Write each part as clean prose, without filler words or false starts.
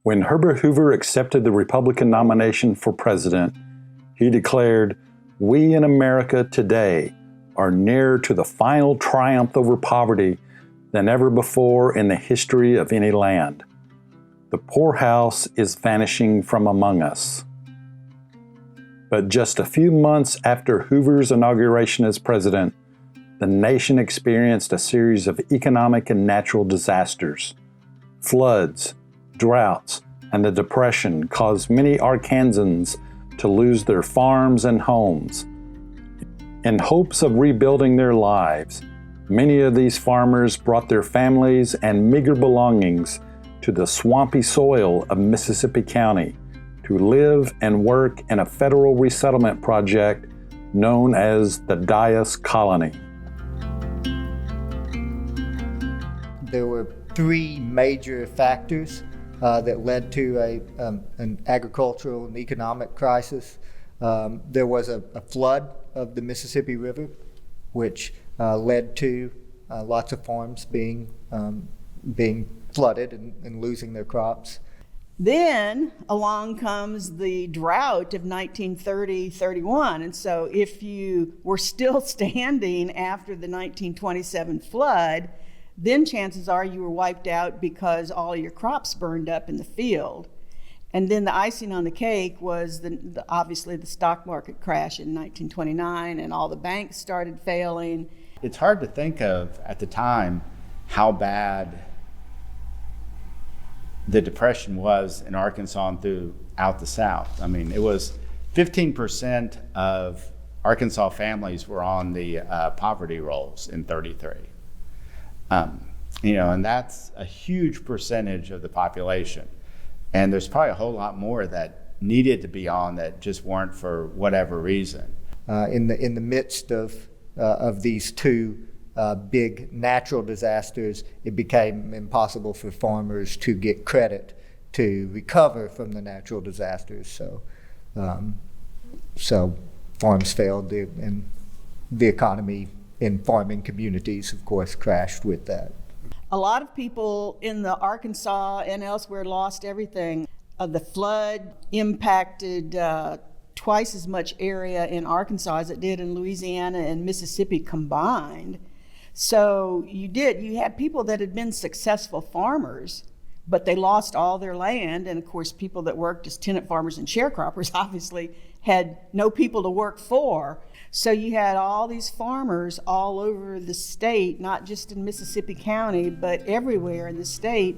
When Herbert Hoover accepted the Republican nomination for president, he declared, "We in America today are nearer to the final triumph over poverty than ever before in the history of any land. The poorhouse is vanishing from among us." But just a few months after Hoover's inauguration as president, the nation experienced a series of economic and natural disasters. Floods, droughts, and the Depression caused many Arkansans to lose their farms and homes. In hopes of rebuilding their lives, many of these farmers brought their families and meager belongings to the swampy soil of Mississippi County to live and work in a federal resettlement project known as the Dyess Colony. There were three major factors that led to an agricultural and economic crisis. There was a flood of the Mississippi River, which led to lots of farms being flooded and losing their crops. Then along comes the drought of 1930-31. And so if you were still standing after the 1927 flood, then chances are you were wiped out because all your crops burned up in the field. And then the icing on the cake was obviously the stock market crash in 1929, and all the banks started failing. It's hard to think of at the time how bad the Depression was in Arkansas and throughout the South. I mean, it was 15% of Arkansas families were on the poverty rolls in 33. And that's a huge percentage of the population. And there's probably a whole lot more that needed to be on that just weren't for whatever reason. In the midst of these two big natural disasters, it became impossible for farmers to get credit to recover from the natural disasters. So farms failed, and the economy in farming communities, of course, crashed with that. A lot of people in the Arkansas and elsewhere lost everything. The flood impacted twice as much area in Arkansas as it did in Louisiana and Mississippi combined. So you had people that had been successful farmers, but they lost all their land. And of course, people that worked as tenant farmers and sharecroppers obviously had no people to work for. So you had all these farmers all over the state, not just in Mississippi County, but everywhere in the state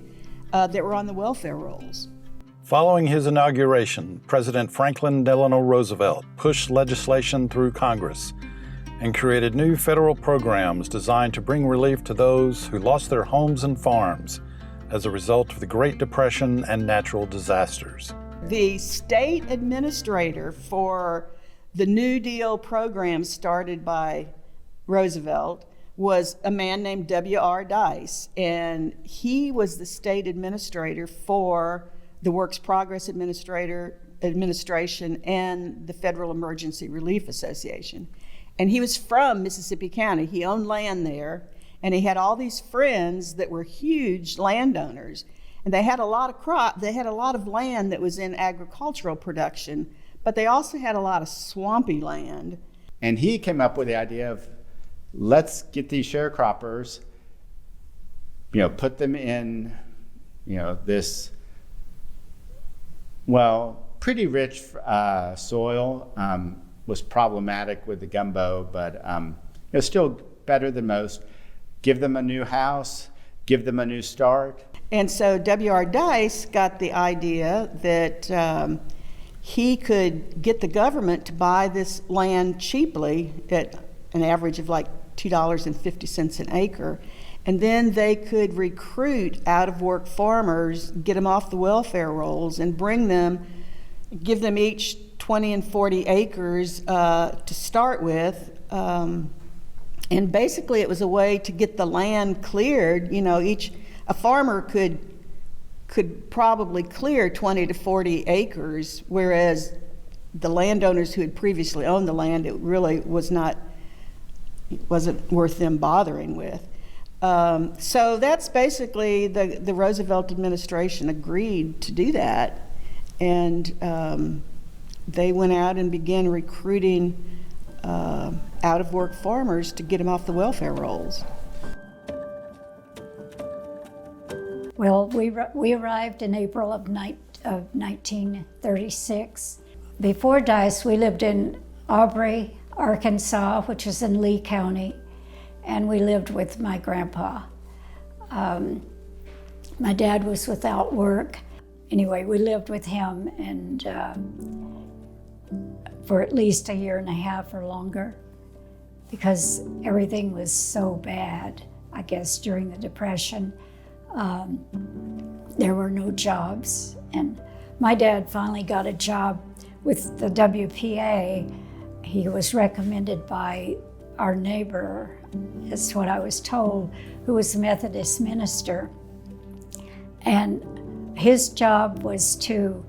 that were on the welfare rolls. Following his inauguration, President Franklin Delano Roosevelt pushed legislation through Congress and created new federal programs designed to bring relief to those who lost their homes and farms as a result of the Great Depression and natural disasters. The state administrator for the New Deal program started by Roosevelt was a man named W.R. Dyess, and he was the state administrator for the Works Progress Administration and the Federal Emergency Relief Association. And he was from Mississippi County. He owned land there, and he had all these friends that were huge landowners, and they had a lot of land that was in agricultural production, but they also had a lot of swampy land. And he came up with the idea of, let's get these sharecroppers, put them in, this, pretty rich soil. Was problematic with the gumbo, but still better than most. Give them a new house, give them a new start. And so W.R. Dyess got the idea that he could get the government to buy this land cheaply at an average of like $2.50 an acre. And then they could recruit out-of-work farmers, get them off the welfare rolls, and give them each 20 and 40 acres to start with. And basically it was a way to get the land cleared. A farmer could probably clear 20 to 40 acres, whereas the landowners who had previously owned the land, it really wasn't worth them bothering with. So that's basically the Roosevelt administration agreed to do that. And they went out and began recruiting out-of-work farmers to get them off the welfare rolls. Well, we arrived in April of 1936. Before Dyess, we lived in Aubrey, Arkansas, which is in Lee County, and we lived with my grandpa. My dad was without work. Anyway, we lived with him and for at least a year and a half or longer, because everything was so bad, I guess, during the Depression. There were no jobs, and my dad finally got a job with the WPA. He was recommended by our neighbor, is what I was told, who was a Methodist minister. And his job was to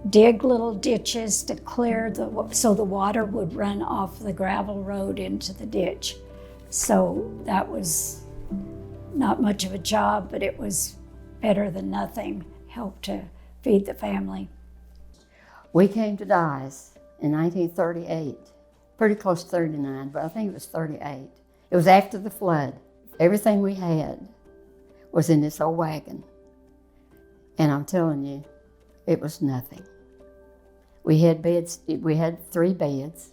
dig little ditches to clear so the water would run off the gravel road into the ditch. So that was not much of a job, but it was better than nothing, helped to feed the family. We came to Dyess in 1938, pretty close to 39, but I think it was 38. It was after the flood. Everything we had was in this old wagon. And I'm telling you, it was nothing. We had beds, we had 3 beds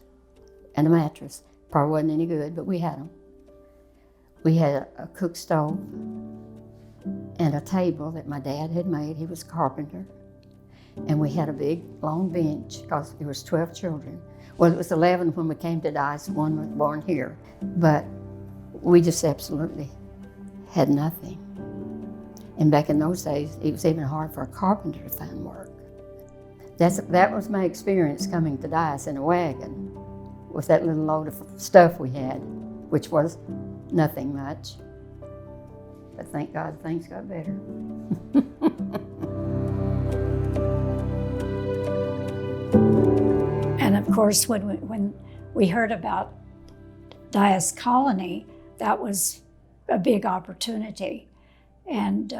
and a mattress. Probably wasn't any good, but we had them. We had a cook stove and a table that my dad had made. He was a carpenter. And we had a big, long bench, because there was 12 children. Well, it was 11 when we came to Dyess. 1 was born here. But we just absolutely had nothing. And back in those days, it was even hard for a carpenter to find work. That was my experience coming to Dyess in a wagon with that little load of stuff we had, which was nothing much. But thank God things got better. And of course, when we heard about Dyess Colony, that was a big opportunity. And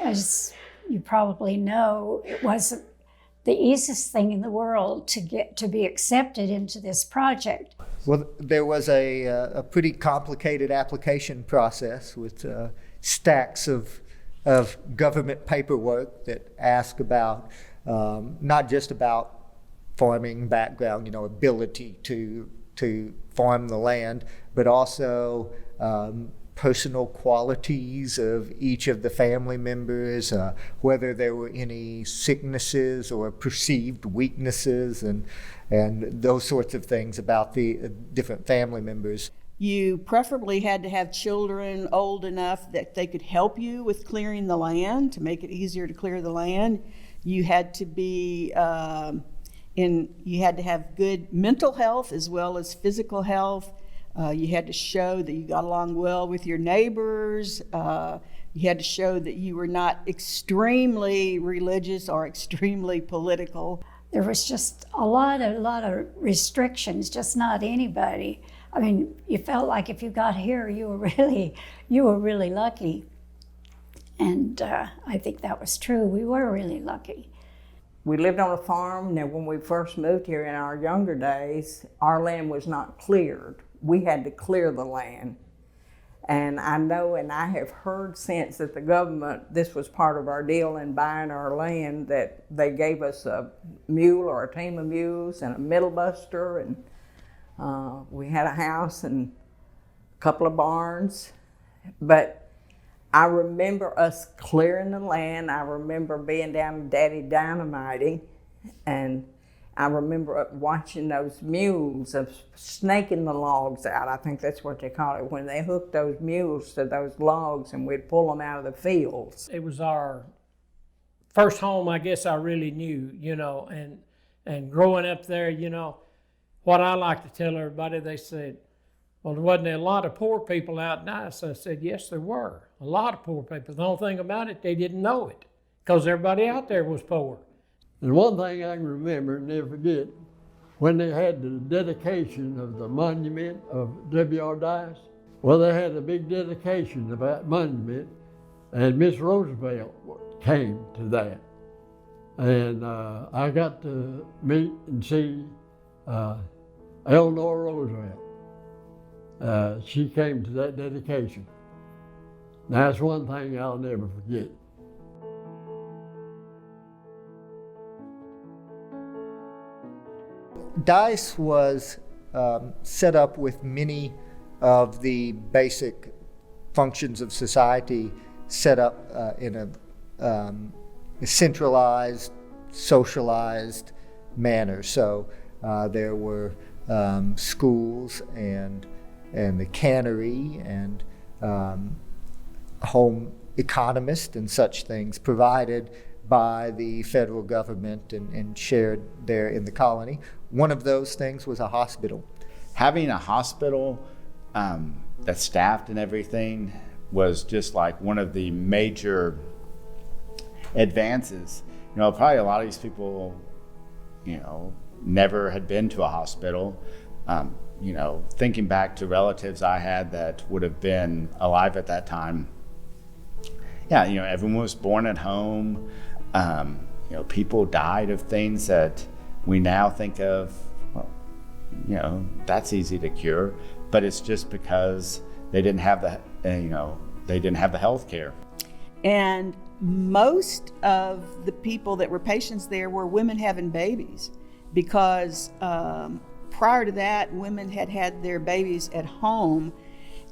as you probably know, it wasn't the easiest thing in the world to get to be accepted into this project. Well, there was a pretty complicated application process with stacks of government paperwork that ask about not just about farming background, ability to farm the land, but also personal qualities of each of the family members, whether there were any sicknesses or perceived weaknesses, and those sorts of things about the different family members. You preferably had to have children old enough that they could help you with clearing the land, to make it easier to clear the land. You had to be you had to have good mental health as well as physical health. You had to show that you got along well with your neighbors. You had to show that you were not extremely religious or extremely political. There was just a lot of restrictions, just not anybody. I mean, you felt like if you got here, you were really lucky. And I think that was true. We were really lucky. We lived on a farm. Now, when we first moved here in our younger days, our land was not cleared. We had to clear the land. And I know, and I have heard since that the government, this was part of our deal in buying our land, that they gave us a mule or a team of mules and a middle buster, and we had a house and a couple of barns. But I remember us clearing the land. I remember being down with Daddy dynamiting, and I remember watching those mules of snaking the logs out. I think that's what they call it, when they hooked those mules to those logs and we'd pull them out of the fields. It was our first home, I guess I really knew, and growing up there, what I like to tell everybody, they said, well, there wasn't a lot of poor people out in Dyess. I said, yes, there were a lot of poor people. The only thing about it, they didn't know it, because everybody out there was poor. And one thing I can remember and never forget, when they had the dedication of the monument of W.R. Dyess, Well, they had a big dedication of that monument, and Miss Roosevelt came to that. And I got to meet and see Eleanor Roosevelt. She came to that dedication. That's one thing I'll never forget. Dyess was set up with many of the basic functions of society set up in a centralized, socialized manner. So there were schools and the cannery and home economists and such things provided by the federal government and shared there in the colony. One of those things was a hospital. Having a hospital that's staffed and everything was just like one of the major advances. You know, probably a lot of these people, you know, never had been to a hospital. You know, thinking back to relatives I had that would have been alive at that time. Yeah, you know, everyone was born at home. You know, people died of things that we now think of, well, you know, that's easy to cure, but it's just because they didn't have the, you know, they didn't have the health care. And most of the people that were patients there were women having babies, because prior to that, women had had their babies at home.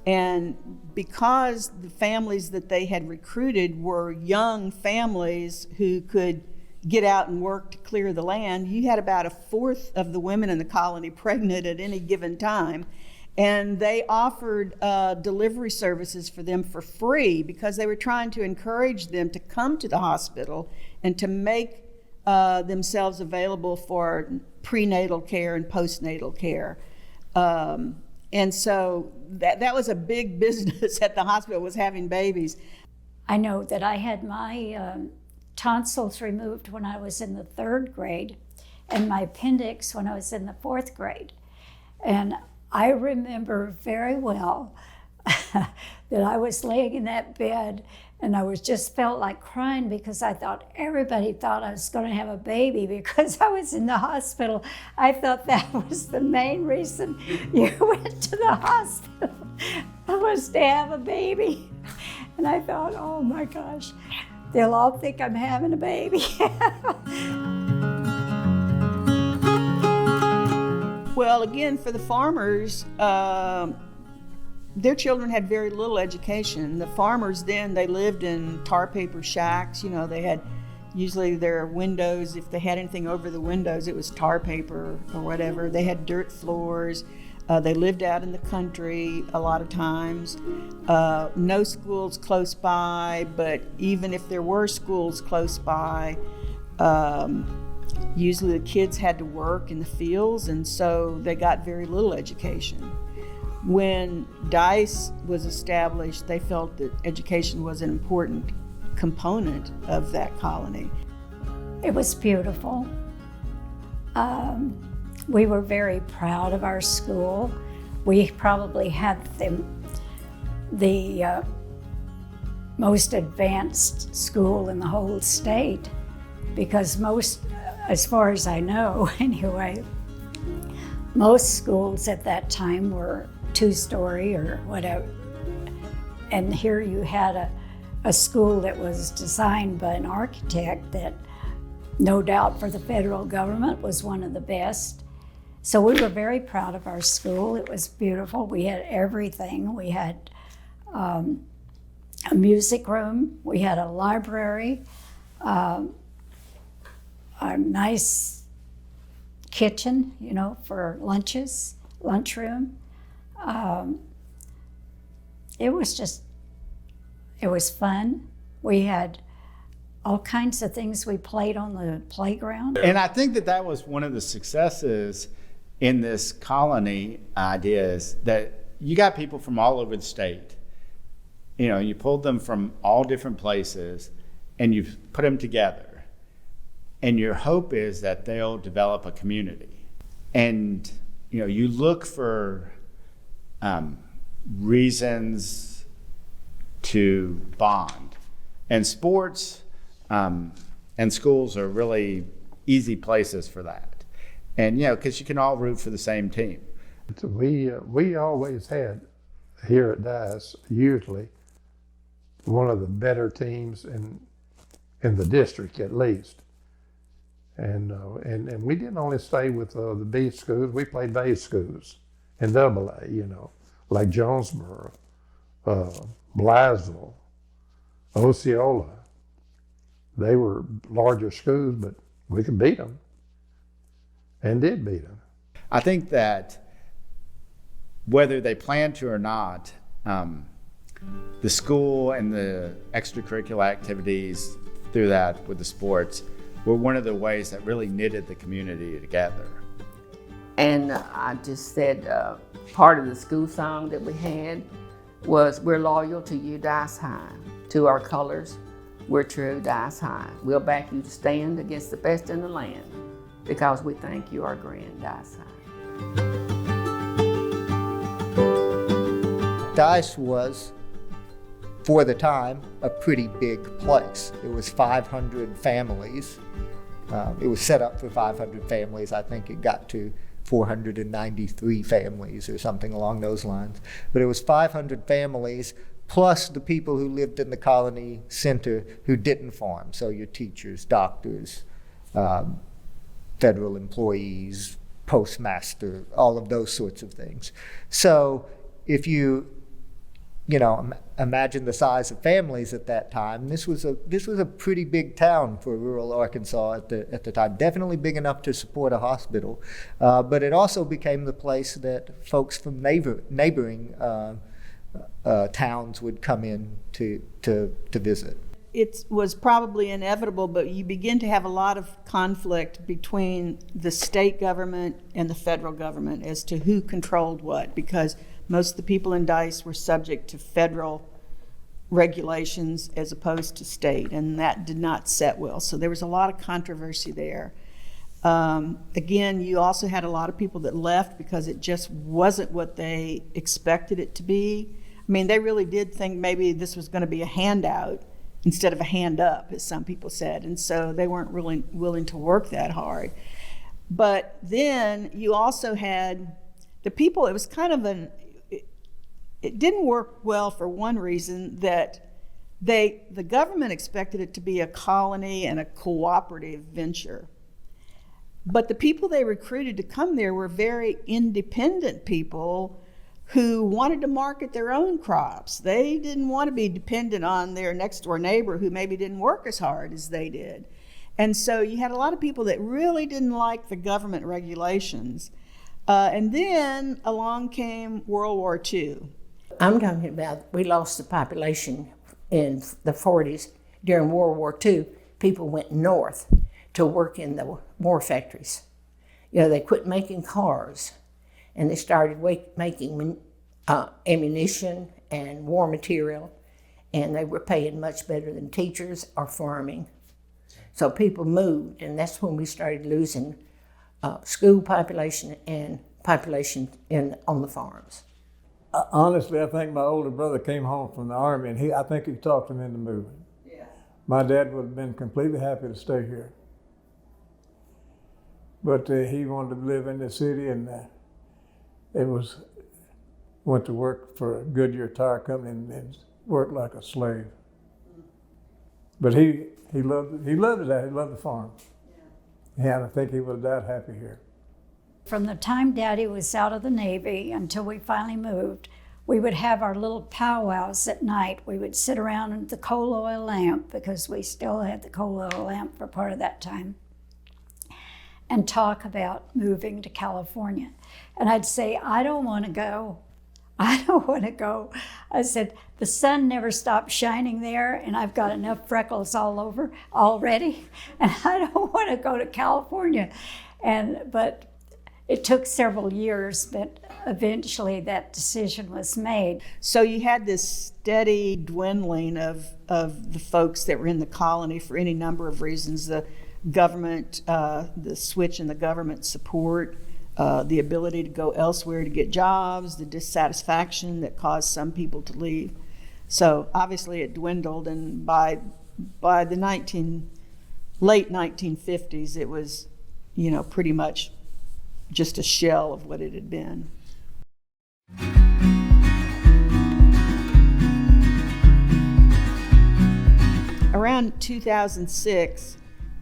And because the families that they had recruited were young families who could get out and work to clear the land, you had about a fourth of the women in the colony pregnant at any given time. And they offered delivery services for them for free because they were trying to encourage them to come to the hospital and to make themselves available for prenatal care and postnatal care. And so that was a big business at the hospital, was having babies. I know that I had my tonsils removed when I was in the 3rd grade and my appendix when I was in the 4th grade. And I remember very well that I was laying in that bed and I just felt like crying because I thought everybody thought I was going to have a baby because I was in the hospital. I thought that was the main reason you went to the hospital, was to have a baby. And I thought, oh my gosh, they'll all think I'm having a baby. Well, again, for the farmers, their children had very little education. The farmers then, they lived in tar paper shacks. You know, they had usually their windows, if they had anything over the windows, it was tar paper or whatever. They had dirt floors. They lived out in the country a lot of times. No schools close by, but even if there were schools close by, usually the kids had to work in the fields, and so they got very little education. When Dyess was established, they felt that education was an important component of that colony. It was beautiful. We were very proud of our school. We probably had the most advanced school in the whole state, because most, as far as I know anyway, most schools at that time were 2-story or whatever. And here you had a school that was designed by an architect that no doubt for the federal government was one of the best. So we were very proud of our school. It was beautiful. We had everything. We had a music room. We had a library, a nice kitchen, you know, for lunches, lunchroom. It was fun. We had all kinds of things. We played on the playground. And I think that was one of the successes in this colony idea, is that you got people from all over the state. You know, you pulled them from all different places and you put them together. And your hope is that they'll develop a community. And, you know, you look for reasons to bond. And sports and schools are really easy places for that. And, because you can all root for the same team. We always had here at Dyess, usually, one of the better teams in the district at least. And we didn't only stay with the B schools, we played A schools in AA, like Jonesboro, Blytheville, Osceola. They were larger schools, but we could beat them and did beat them. I think that whether they planned to or not, the school and the extracurricular activities through that with the sports were one of the ways that really knitted the community together. And I just said, part of the school song that we had was, "We're loyal to you, Dyess High, to our colors, we're true, Dyess High. We'll back you to stand against the best in the land, because we think you are grand, Dyess High." Dyess was, for the time, a pretty big place. It was 500 families. It was set up for 500 families. I think it got to 493 families or something along those lines. But it was 500 families plus the people who lived in the colony center who didn't farm. So your teachers, doctors, federal employees, postmaster, all of those sorts of things. So if you imagine the size of families at that time, this was a pretty big town for rural Arkansas at the time. Definitely big enough to support a hospital, but it also became the place that folks from neighboring towns would come in to visit. It was probably inevitable, but you begin to have a lot of conflict between the state government and the federal government as to who controlled what, because most of the people in Dyess were subject to federal regulations as opposed to state, and that did not set well. So there was a lot of controversy there. Again, you also had a lot of people that left because it just wasn't what they expected it to be. I mean, they really did think maybe this was going to be a handout instead of a hand up, as some people said, and so they weren't really willing to work that hard. But then you also had the people, it was kind of it didn't work well for one reason, that the government expected it to be a colony and a cooperative venture. But the people they recruited to come there were very independent people who wanted to market their own crops. They didn't want to be dependent on their next door neighbor who maybe didn't work as hard as they did. And so you had a lot of people that really didn't like the government regulations. And then along came World War II. I'm talking about, we lost the population in the 40s. During World War II, people went north to work in the war factories. They quit making cars, and they started making ammunition and war material, and they were paying much better than teachers or farming. So people moved, and that's when we started losing school population and population on the farms. Honestly, I think my older brother came home from the Army, and I think he talked him into moving. Yeah. My dad would have been completely happy to stay here. But he wanted to live in the city, and went to work for a Goodyear tire company and worked like a slave. But he loved it. He loved the farm. Yeah, and I think he would have died happy here. From the time Daddy was out of the Navy until we finally moved, we would have our little powwows at night. We would sit around at the coal oil lamp, because we still had the coal oil lamp for part of that time, and talk about moving to California. And I'd say, I don't want to go. I don't want to go. I said, the sun never stops shining there, and I've got enough freckles all over already, and I don't want to go to California. But it took several years, but eventually that decision was made. So you had this steady dwindling of the folks that were in the colony for any number of reasons. The government, the switch in the government support, the ability to go elsewhere to get jobs, the dissatisfaction that caused some people to leave. So obviously it dwindled, and by the late 1950s, it was, pretty much just a shell of what it had been. Around 2006,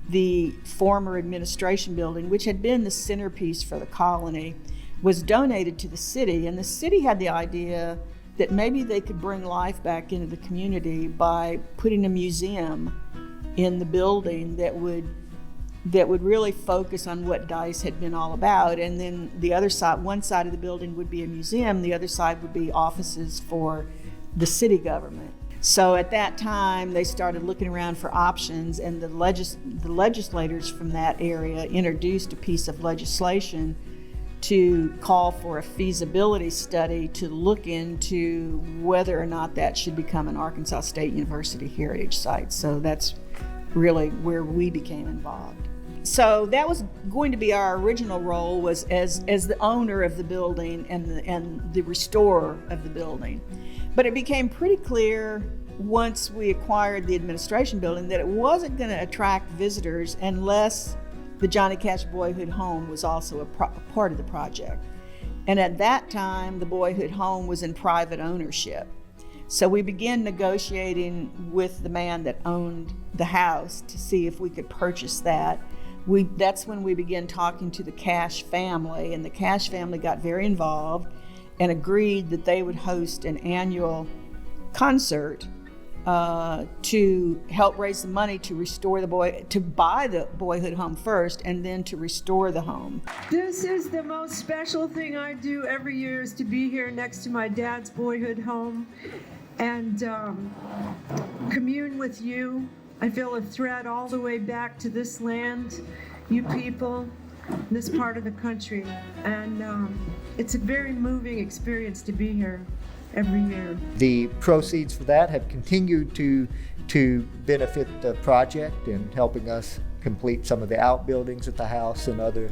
the former administration building, which had been the centerpiece for the colony, was donated to the city, and the city had the idea that maybe they could bring life back into the community by putting a museum in the building that would really focus on what Dyess had been all about. And then the other side, one side of the building would be a museum, the other side would be offices for the city government. So at that time, they started looking around for options, and the legislators from that area introduced a piece of legislation to call for a feasibility study to look into whether or not that should become an Arkansas State University heritage site. So that's really where we became involved. So that was going to be our original role, was as the owner of the building and the restorer of the building. But it became pretty clear once we acquired the administration building that it wasn't going to attract visitors unless the Johnny Cash Boyhood Home was also a part of the project. And at that time, the Boyhood Home was in private ownership. So we began negotiating with the man that owned the house to see if we could purchase that. That's when we began talking to the Cash family, and the Cash family got very involved and agreed that they would host an annual concert to help raise the money to restore to buy the Boyhood Home first, and then to restore the home. This is the most special thing I do every year, is to be here next to my dad's Boyhood Home and commune with you. I feel a thread all the way back to this land, you people, this part of the country, and it's a very moving experience to be here every year. The proceeds for that have continued to benefit the project in helping us complete some of the outbuildings at the house and other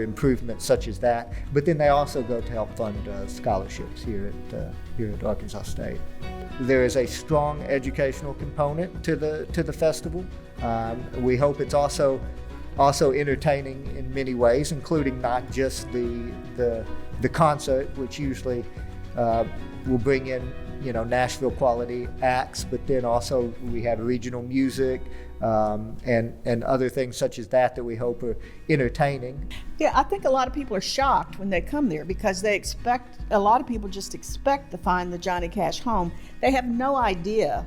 improvements such as that. But then they also go to help fund scholarships here at Arkansas State. There is a strong educational component to the festival. We hope it's also entertaining in many ways, including not just the concert, which usually will bring in Nashville quality acts, but then also we have regional music and other things such as that we hope are entertaining. Yeah, I think a lot of people are shocked when they come there because a lot of people just expect to find the Johnny Cash home. They have no idea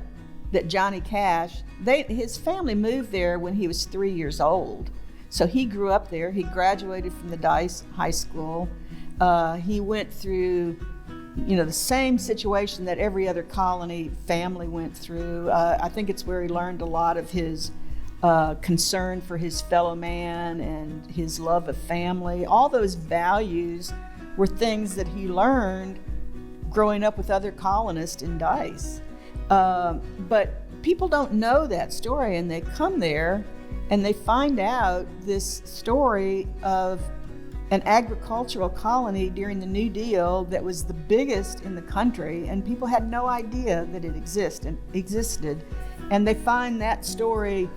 that Johnny Cash, his family moved there when he was 3 years old. So he grew up there. He graduated from the Dyess High School. He went through, the same situation that every other colony family went through. I think it's where he learned a lot of his concern for his fellow man and his love of family. All those values were things that he learned growing up with other colonists in Dyess. But people don't know that story, and they come there and they find out this story of an agricultural colony during the New Deal that was the biggest in the country, and people had no idea that it existed. And they find that story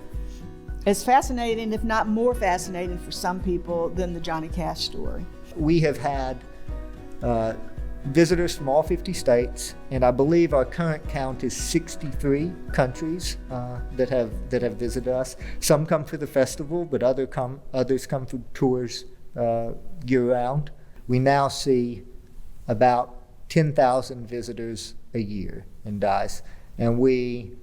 as fascinating, if not more fascinating for some people, than the Johnny Cash story. We have had visitors from all 50 states, and I believe our current count is 63 countries that have visited us. Some come for the festival, but others come for tours year-round. We now see about 10,000 visitors a year in Dyess, and we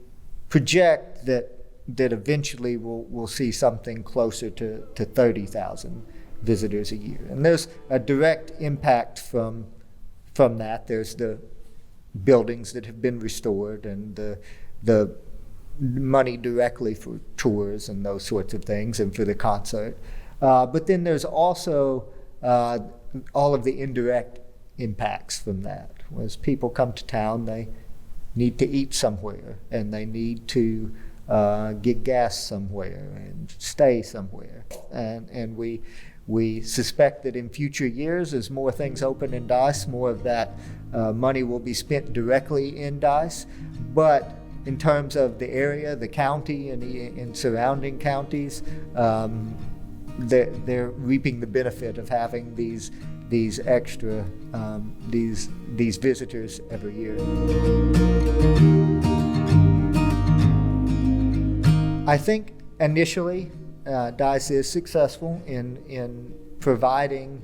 project that eventually we'll see something closer to 30,000 visitors a year. And there's a direct impact from that. There's the buildings that have been restored and the money directly for tours and those sorts of things and for the concert. But then there's also all of the indirect impacts from that. As people come to town, they need to eat somewhere, and they need to get gas somewhere and stay somewhere. And We suspect that in future years, as more things open in Dyess, more of that money will be spent directly in Dyess. But in terms of the area, the county, and in surrounding counties, they're reaping the benefit of having these extra these visitors every year. I think initially Dyess is successful in providing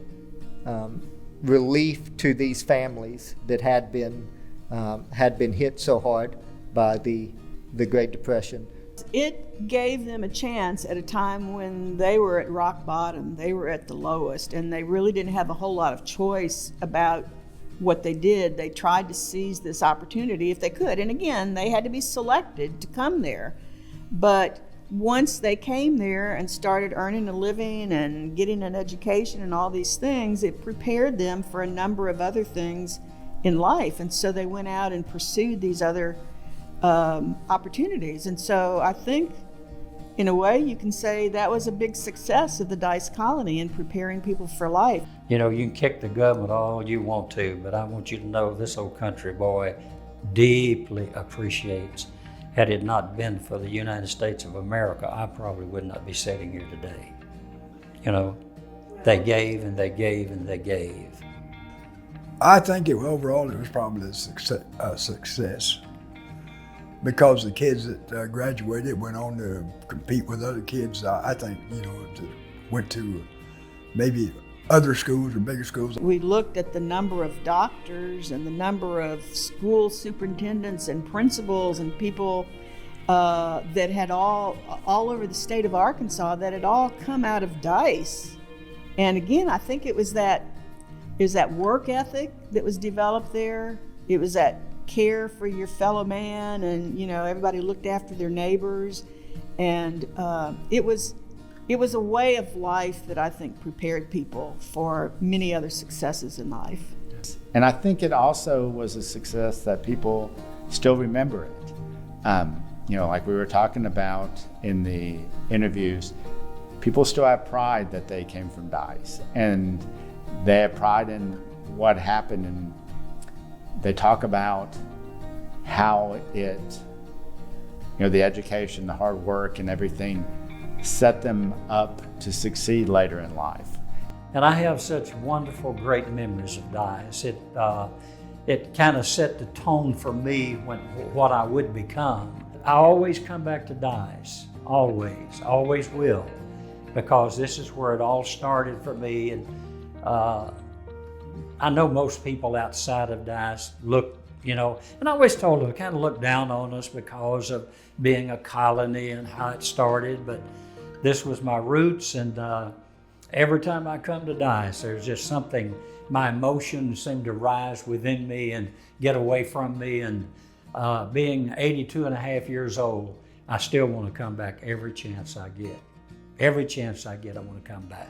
relief to these families that had been hit so hard by the Great Depression. It gave them a chance at a time when they were at rock bottom, they were at the lowest, and they really didn't have a whole lot of choice about what they did. They tried to seize this opportunity if they could. And again, they had to be selected to come there. But once they came there and started earning a living and getting an education and all these things, it prepared them for a number of other things in life. And so they went out and pursued these other opportunities. And so I think, in a way, you can say that was a big success of the Dyess Colony in preparing people for life. You know, you can kick the government all you want to, but I want you to know this old country boy deeply appreciates. Had it not been for the United States of America, I probably would not be sitting here today. You know, they gave and they gave and they gave. I think overall it was probably a success. Because the kids that graduated went on to compete with other kids, I think, went to maybe other schools or bigger schools. We looked at the number of doctors and the number of school superintendents and principals and people that had all over the state of Arkansas that had all come out of Dyess. And again, I think it was that work ethic that was developed there. It was that care for your fellow man, and everybody looked after their neighbors, and it was a way of life that I think prepared people for many other successes in life. And I think it also was a success that people still remember it. Like we were talking about in the interviews, people still have pride that they came from Dyess, and they have pride in what happened, and they talk about how it, the education, the hard work and everything set them up to succeed later in life. And I have such wonderful, great memories of Dyess. It kind of set the tone for me what I would become. I always come back to Dyess, always will, because this is where it all started for me. And I know most people outside of Dyess look, and I always told them, kind of look down on us because of being a colony and how it started, but this was my roots, and every time I come to Dyess, there's just something, my emotions seem to rise within me and get away from me, and being 82 and a half years old, I still want to come back every chance I get. Every chance I get, I want to come back.